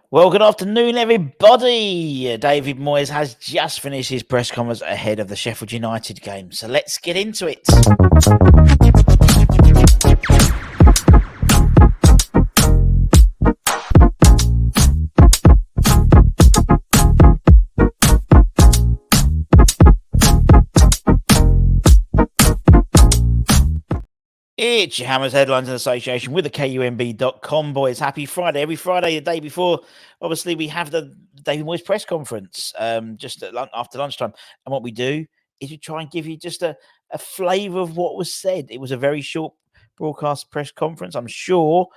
Well, good afternoon, everybody. David Moyes has just finished his press conference ahead of the Sheffield United game. So let's get into it. It's your Hammers Headlines in Association with the KUMB.com, boys. Happy Friday. Every Friday, the day before, obviously, we have the David Moyes press conference just after lunchtime. And what we do is we try and give you just a flavour of what was said. It was a very short broadcast press conference. I'm sure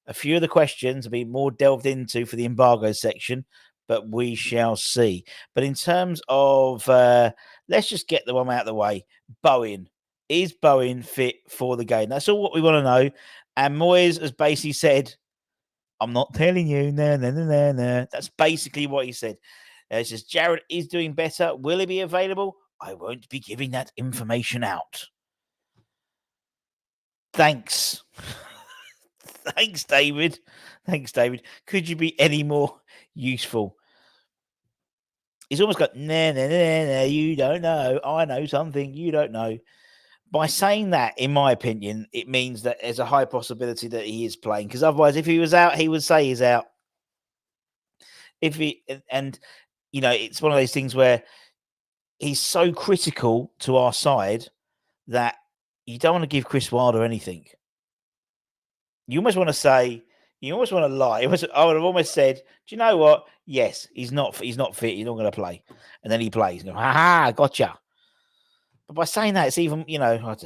a few of the questions will be more delved into for the embargo section, but we shall see. But in terms of, let's just get the one out of the way. Bowen. Is Bowen fit for the game? That's all what we want to know. And Moyes has basically said, I'm not telling you. No. That's basically what he said. He says, Jared is doing better. Will he be available? I won't be giving that information out. Thanks. Thanks, David. Could you be any more useful? He's almost got, nah, you don't know. I know something you don't know. By saying that, in my opinion, it means that there's a high possibility that he is playing. Because otherwise, if he was out, he would say he's out. And it's one of those things where he's so critical to our side that you don't want to give Chris Wilder anything. You almost want to say, you almost want to lie. I would have almost said, do you know what? Yes, he's not fit. He's not going to play. And then he plays. And go, ha, gotcha. But by saying that, it's even, I don't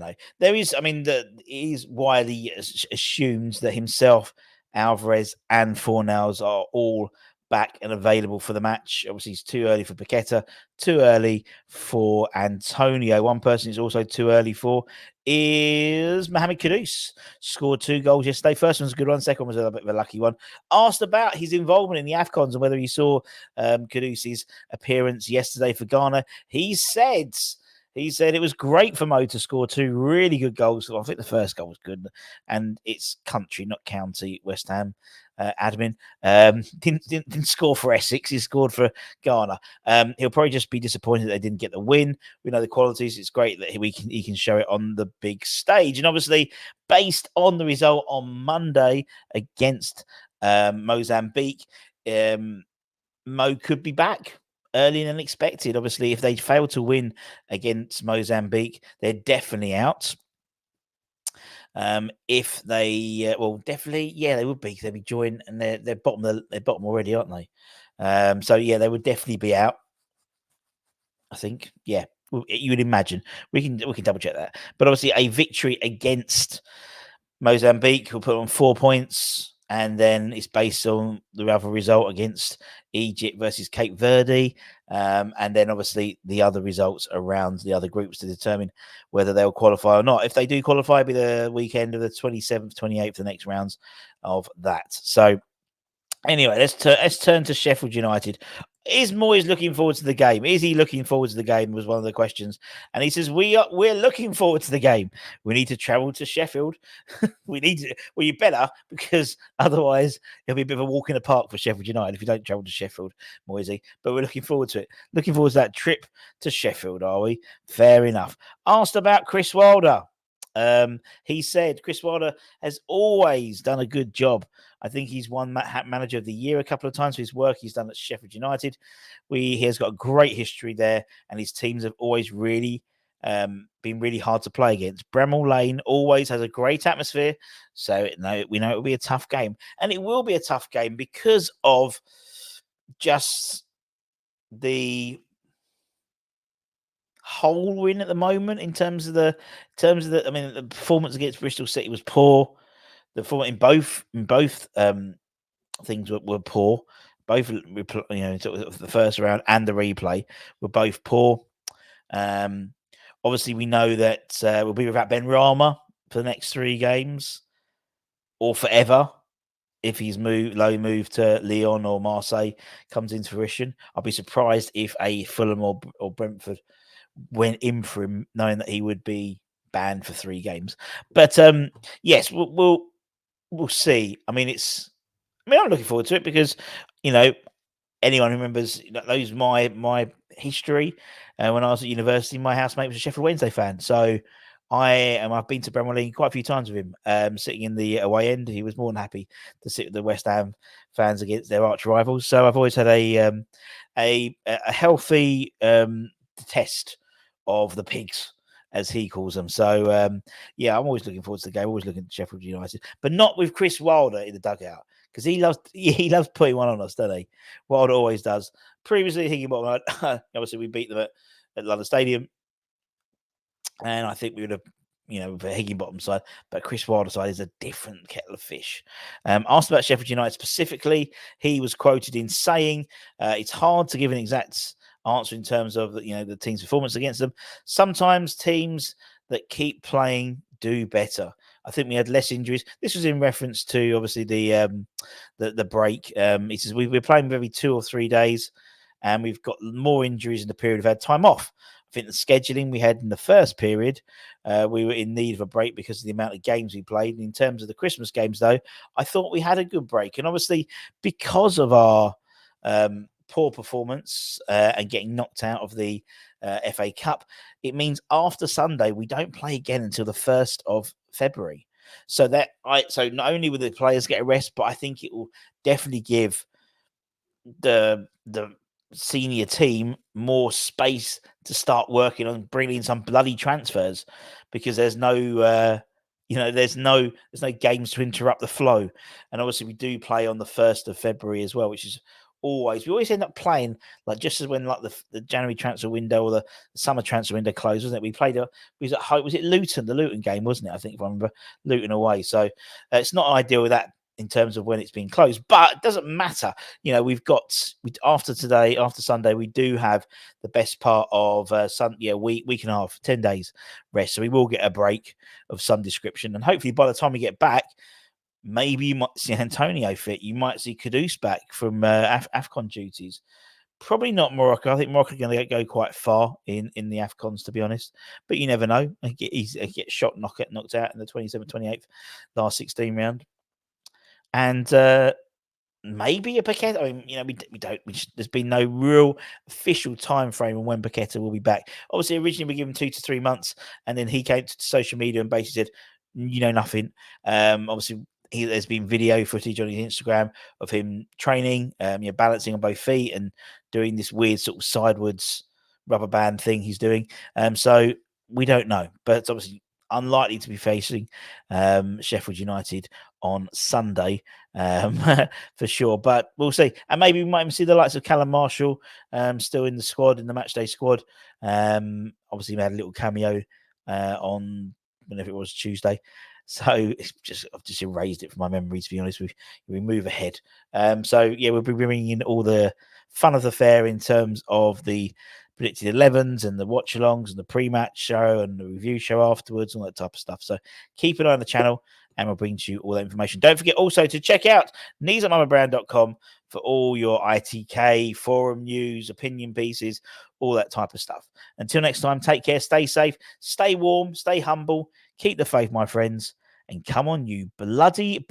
know. There is, it is widely assumed that himself, Alvarez, and Fornals are all back and available for the match. Obviously, it's too early for Paqueta, too early for Antonio. One person is also too early for is Mohamed Kudus. Scored 2 goals yesterday. First one's a good one. Second one was a bit of a lucky one. Asked about his involvement in the AFCONs and whether he saw Kudus's appearance yesterday for Ghana. He said it was great for Mo to score 2 really good goals. Well, I think the first goal was good, and it's country, not county, West Ham admin. Didn't score for Essex. He scored for Ghana. He'll probably just be disappointed that they didn't get the win. We know the qualities. It's great that he can show it on the big stage. And obviously, based on the result on Monday against Mozambique, Mo could be back earlier than expected. Obviously, if they fail to win against Mozambique, they're definitely out. If they, definitely, they would be. They'd be joined, and they're bottom. They're bottom already, aren't they? They would definitely be out. I think, yeah, you would imagine. We can double check that. But obviously, a victory against Mozambique will put on 4 points. And then it's based on the other result against Egypt versus Cape Verde. And then obviously the other results around the other groups to determine whether they'll qualify or not. If they do qualify, it'll be the weekend of the 27th, 28th, the next rounds of that. So anyway, let's turn to Sheffield United. Is Moyes looking forward to the game? Is he looking forward to the game? Was one of the questions, and he says we're looking forward to the game. We need to travel to Sheffield. We need to. Well, you better, because otherwise it'll be a bit of a walk in the park for Sheffield United if you don't travel to Sheffield, Moisey. But we're looking forward to it. Looking forward to that trip to Sheffield, are we? Fair enough. Asked about Chris Wilder. He said Chris Wilder has always done a good job. I think he's won Manager of the Year a couple of times for his work he's done at Sheffield United. He has got a great history there, and his teams have always really been really hard to play against. Bramall Lane always has a great atmosphere, so we know it will be a tough game, and it will be a tough game because of just the hole we're in at the moment in terms of the the performance against Bristol City was poor. The performance in both things were poor. Both the first round and the replay were both poor. Obviously, we know that we'll be without Ben Rama for the next 3 games or forever. If his move to Lyon or Marseille comes into fruition, I'll be surprised if a Fulham or Brentford went in for him, knowing that he would be banned for 3 games. But yes, we'll see. I mean, it's I mean, I'm looking forward to it because, you know, anyone who remembers knows my history. When I was at university, my housemate was a Sheffield Wednesday fan, so I've been to Bramwell quite a few times with him. Sitting in the away end, he was more than happy to sit with the West Ham fans against their arch rivals. So I've always had a healthy test of the pigs, as he calls them. So yeah, I'm always looking forward to the game. Always looking at Sheffield United, but not with Chris Wilder in the dugout, because he loves putting one on us, doesn't he? Wilder always does. Previously, Higginbottom, obviously we beat them at London Stadium, and I think we would have, the Higginbottom side, but Chris Wilder side is a different kettle of fish. Asked about Sheffield United specifically, he was quoted in saying, "It's hard to give an exact answer in terms of the team's performance against them. Sometimes teams that keep playing do better. I think we had less injuries." This was in reference to obviously the break. He says we're playing every 2 or 3 days, and we've got more injuries in the period we've had time off. I think the scheduling we had in the first period, we were in need of a break because of the amount of games we played. And in terms of the Christmas games, though, I thought we had a good break. And obviously, because of our poor performance and getting knocked out of the FA Cup, it means after Sunday we don't play again until the 1st of February. So not only will the players get a rest, but I think it will definitely give the senior team more space to start working on bringing some bloody transfers, because there's no there's no games to interrupt the flow. And obviously we do play on the 1st of February as well, which is we always end up playing like just as when like the January transfer window or the summer transfer window closed, wasn't it? We was at home. Was it Luton? The Luton game, wasn't it? I think, if I remember, Luton away. So it's not ideal with that in terms of when it's been closed, but it doesn't matter. We've got after Sunday, we do have the best part of week and a half, 10 days rest. So we will get a break of some description, and hopefully by the time we get back, maybe you might see Antonio fit. You might see Kudus back from AFCON duties. Probably not Morocco. I think Morocco are going to go quite far in the AFCONs, to be honest. But you never know. He gets shot, knocked out in the 27th, 28th, last 16 round. And maybe a Paqueta. I mean, there's been no real official time frame on when Paqueta will be back. Obviously, originally we given 2 to 3 months, and then he came to social media and basically said, nothing. Obviously, there's been video footage on his Instagram of him training, balancing on both feet and doing this weird sort of sidewards rubber band thing he's doing. So we don't know, but it's obviously unlikely to be facing Sheffield United on Sunday for sure, but we'll see. And maybe we might even see the likes of Callum Marshall still in the squad, in the matchday squad. Obviously we had a little cameo on whenever it was, Tuesday. So I've just erased it from my memory, to be honest. We move ahead. So yeah, we'll be bringing in all the fun of the fair in terms of the predicted 11s and the watch-alongs and the pre-match show and the review show afterwards, all that type of stuff. So keep an eye on the channel, and we'll bring to you all that information. Don't forget also to check out kneesupmamabrand.com for all your ITK, forum news, opinion pieces, all that type of stuff. Until next time, take care, stay safe, stay warm, stay humble, keep the faith, my friends, and come on, you bloody